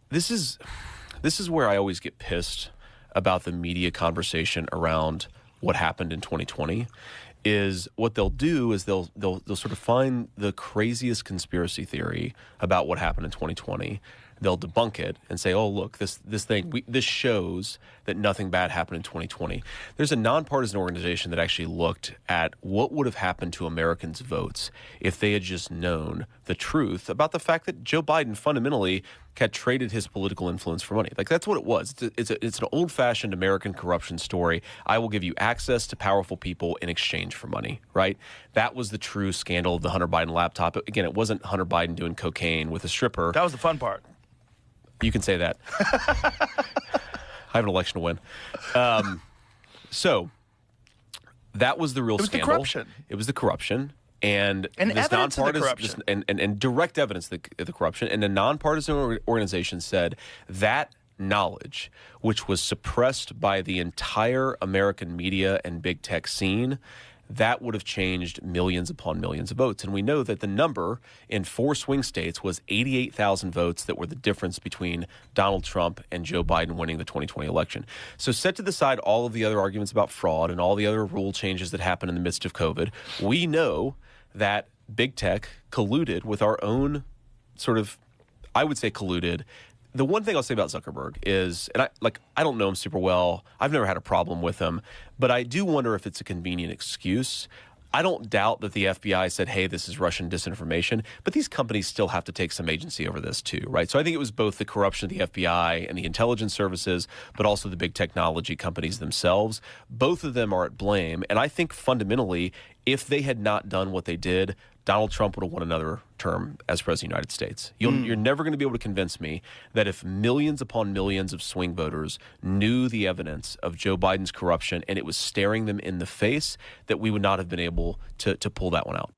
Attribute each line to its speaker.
Speaker 1: this is where I always get pissed about the media conversation around what happened in 2020. Is what they'll do is they'll sort of find the craziest conspiracy theory about what happened in 2020. They'll debunk it and say, "Oh, look, this shows that nothing bad happened in 2020." There's a nonpartisan organization that actually looked at what would have happened to Americans' votes if they had just known the truth about the fact that Joe Biden fundamentally had traded his political influence for money. Like, that's what it was. It's an old-fashioned American corruption story. I will give you access to powerful people in exchange for money, right? That was the true scandal of the Hunter Biden laptop. Again, it wasn't Hunter Biden doing cocaine with a stripper.
Speaker 2: That was the fun part.
Speaker 1: You can say that. I have an election to win. So that was the real scandal.
Speaker 2: The corruption.
Speaker 1: It was the corruption. And this
Speaker 2: evidence of the corruption.
Speaker 1: And direct evidence of the corruption. And a nonpartisan organization said that knowledge, which was suppressed by the entire American media and big tech scene, that would have changed millions upon millions of votes. And we know that the number in 4 swing states was 88,000 votes that were the difference between Donald Trump and Joe Biden winning the 2020 election. So set to the side all of the other arguments about fraud and all the other rule changes that happened in the midst of COVID. We know that big tech colluded with our own sort of, I would say colluded. The one thing I'll say about Zuckerberg is, and I don't know him super well. I've never had a problem with him, but I do wonder if it's a convenient excuse. I don't doubt that the FBI said, hey, this is Russian disinformation, but these companies still have to take some agency over this too, right? So I think it was both the corruption of the FBI and the intelligence services, but also the big technology companies themselves. Both of them are at blame. And I think fundamentally, if they had not done what they did, Donald Trump would have won another term as president of the United States. You're never going to be able to convince me that if millions upon millions of swing voters knew the evidence of Joe Biden's corruption and it was staring them in the face, that we would not have been able to pull that one out.